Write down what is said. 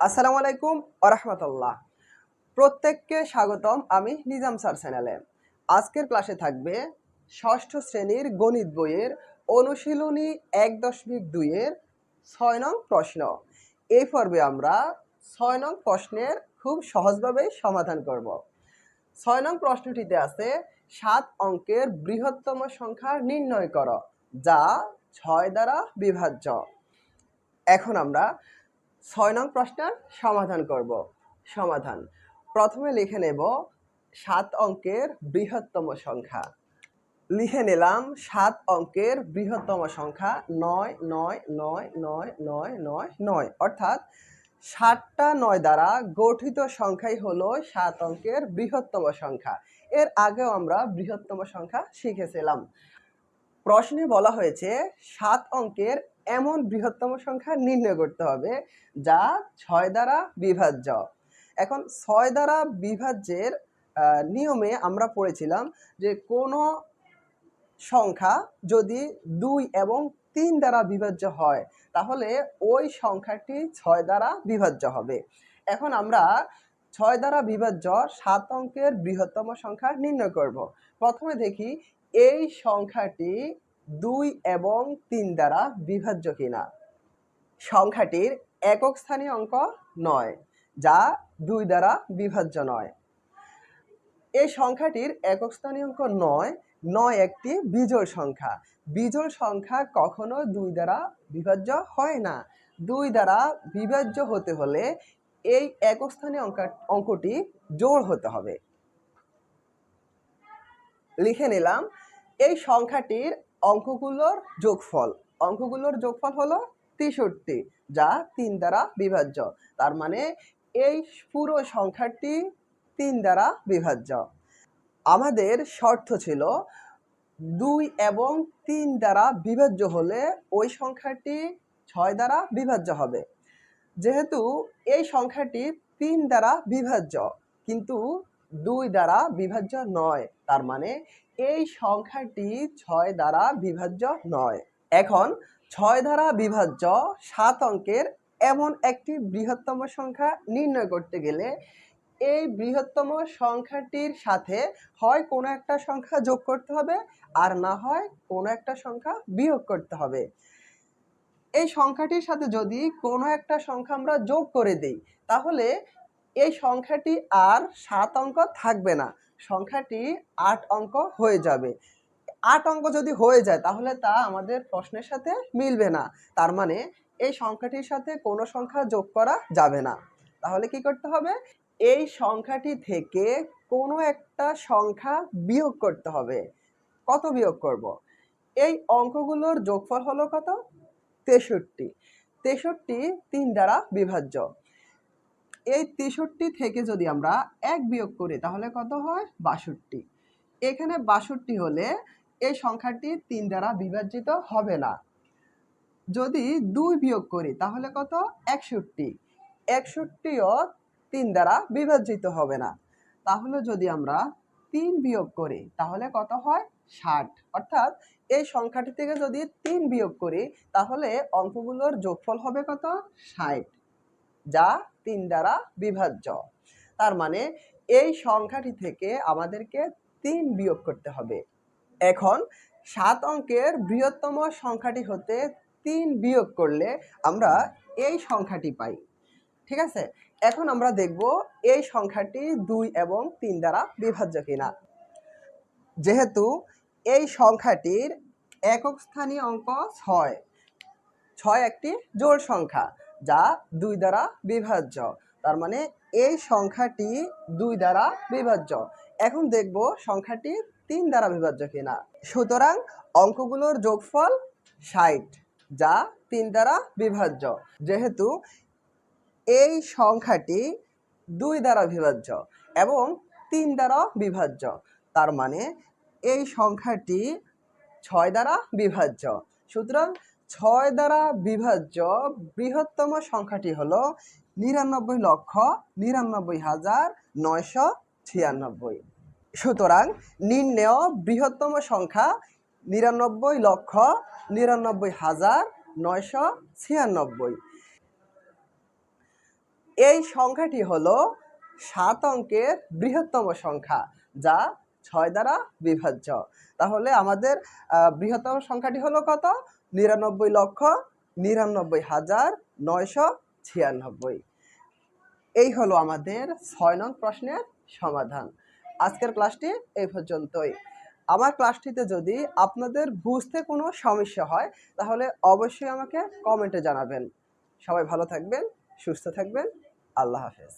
আসসালামু আলাইকুম রাহমাতুল্লাহ। প্রত্যেককে স্বাগতম আমি নিজাম স্যার চ্যানেলে। আজকের ক্লাসে থাকবে ষষ্ঠ শ্রেণীর গণিত বইয়ের অনুশীলনী ১.২ এর ৬ নং প্রশ্ন। এই পর্বে আমরা ৬ নং প্রশ্নের খুব সহজভাবে সমাধান করব। ৬ নং প্রশ্নটিতে আছে ৭ অঙ্কের বৃহত্তম সংখ্যা নির্ণয় করো যা ৬ দ্বারা বিভাজ্য। এখন আমরা ৬ নং প্রশ্নের সমাধান করব। সমাধান প্রথমে লিখে নেব ৭ অঙ্কের বৃহত্তম সংখ্যা। লিখে নিলাম ৭ অঙ্কের বৃহত্তম সংখ্যা ৯ ৯ ৯ ৯ ৯ ৯ ৯, অর্থাৎ ৭টা ৯ দ্বারা গঠিত সংখ্যাই হলো ৭ অঙ্কের বৃহত্তম সংখ্যা। এর আগেও আমরা বৃহত্তম সংখ্যা শিখেছিলাম। প্রশ্নে বলা হয়েছে ৭ অঙ্কের এমন বৃহত্তম সংখ্যা নির্ণয় করতে হবে যা ৬ দ্বারা বিভাজ্য। এখন ৬ দ্বারা বিভাজ্যের নিয়মে আমরা পড়েছিলাম যে কোনো সংখ্যা যদি ২ এবং ৩ দ্বারা বিভাজ্য হয় তাহলে ওই সংখ্যাটি ৬ দ্বারা বিভাজ্য হবে। এখন আমরা ৬ দ্বারা বিভাজ্য ৭ অঙ্কের বৃহত্তম সংখ্যা নির্ণয় করব। প্রথমে দেখি এই সংখ্যাটি ২ এবং ৩ দ্বারা বিভাজ্য কিনা। সংখ্যাটির একক স্থানীয় অঙ্ক ৯, যা ২ দ্বারা বিভাজ্য নয়। এই সংখ্যাটির একক স্থানীয় অঙ্ক ৯, ৯ একটি বিজোড় সংখ্যা। বিজোড় সংখ্যা কখনো ২ দ্বারা বিভাজ্য হয় না। ২ দ্বারা বিভাজ্য হতে হলে এই একক স্থানীয় অঙ্কটি জোড় হতে হবে। লিখে নিলাম এই সংখ্যাটির অঙ্কগুলোর যোগফল। অঙ্কগুলোর যোগফল হলো ৬৩, যা ৩ দ্বারা বিভাজ্য। তার মানে এই পুরো সংখ্যাটি ৩ দ্বারা বিভাজ্য। আমাদের শর্ত ছিল ২ এবং ৩ দ্বারা বিভাজ্য হলে ওই সংখ্যাটি ৬ দ্বারা বিভাজ্য হবে। যেহেতু এই সংখ্যাটি ৩ দ্বারা বিভাজ্য কিন্তু ২ দ্বারা বিভাজ্য নয়, তার মানে এই সংখ্যাটি ৬ দ্বারা বিভাজ্য নয়। এখন ৬ দ্বারা বিভাজ্য ৭ অঙ্কের এমন একটি বৃহত্তম সংখ্যা নির্ণয় করতে গেলে এই বৃহত্তম সংখ্যাটির সাথে হয় কোনো একটা সংখ্যা যোগ করতে হবে আর না হয় কোনো একটা সংখ্যা বিয়োগ করতে হবে। এই সংখ্যাটির সাথে যদি কোনো একটা সংখ্যা আমরা যোগ করে দেই তাহলে এই সংখ্যাটি আর ৭ অঙ্ক থাকবে না, সংখ্যাটি ৮ অঙ্ক হয়ে যাবে। ৮ অঙ্ক যদি হয়ে যায় তাহলে তা আমাদের প্রশ্নের সাথে মিলবে না, তার মানে এই সংখ্যাটির সাথে কোনো সংখ্যা যোগ করা যাবে না। তাহলে কি করতে হবে? এই সংখ্যাটি থেকে কোনো একটা সংখ্যা বিয়োগ করতে হবে। কত বিয়োগ করব? এই অঙ্কগুলোর যোগফল হলো কত? ৬৩। ৬৩ ৩ দ্বারা বিভাজ্য। এই ৬৩ থেকে যদি আমরা ১ বিয়োগ করি তাহলে কত হয়? ৬২। এখানে ৬২ হলে এই সংখ্যাটি ৩ দ্বারা বিভাজিত হবে না। যদি ২ বিয়োগ করি তাহলে কত? ৬১। ৬১ও ৩ দ্বারা বিভাজিত হবে না। তাহলে যদি আমরা ৩ বিয়োগ করি তাহলে কত হয়? ৬০। অর্থাৎ এই সংখ্যাটি থেকে যদি ৩ বিয়োগ করি তাহলে অঙ্কগুলোর যোগফল হবে কত? ৬০, যা ৩ দ্বারা বিভাজ্য। তার মানে এই সংখ্যাটি থেকে আমাদেরকে ৩ বিয়োগ করতে হবে। এখন ৭ অঙ্কের বৃহত্তম সংখ্যাটি হতে ৩ বিয়োগ করলে আমরা এই সংখ্যাটি পাই। ঠিক আছে, এখন আমরা দেখব এই সংখ্যাটি ২ এবং ৩ দ্বারা বিভাজ্য কিনা। যেহেতু এই সংখ্যাটির একক স্থানীয় অঙ্ক ৬, ৬ একটি জোড় সংখ্যা যা ২ দ্বারা বিভাজ্য, তার মানে এই সংখ্যাটি ২ দ্বারা বিভাজ্য। এখন দেখব সংখ্যাটি ৩ দ্বারা বিভাজ্য কিনা। সুতরাং অঙ্কগুলোর যোগফল ৬০, যা ৩ দ্বারা বিভাজ্য। যেহেতু এই সংখ্যাটি ২ দ্বারা বিভাজ্য এবং ৩ দ্বারা বিভাজ্য, তার মানে এই সংখ্যাটি ৬ দ্বারা বিভাজ্য। সুতরাং ৬ দ্বারা বিভাজ্য বৃহত্তম সংখ্যাটি হলো ৯৯,৯৯,৯৯৬। সুতরাং নির্ণেয় বৃহত্তম সংখ্যা ৯৯,৯৯,৯৯৬। এই সংখ্যাটি হলো 7 অঙ্কের বৃহত্তম সংখ্যা, যা 6 দ্বারা বিভাজ্য। তাহলে আমাদের বৃহত্তম সংখ্যাটি হলো কত? 99,99,996। এই হলো আমাদের 6 নং প্রশ্নের সমাধান। আজকের ক্লাসটি এই পর্যন্তই। আমার ক্লাসটিতে যদি আপনাদের বুঝতে কোনো সমস্যা হয় তাহলে অবশ্যই আমাকে কমেন্টে জানাবেন। সবাই ভালো থাকবেন, সুস্থ থাকবেন। আল্লাহ হাফেজ।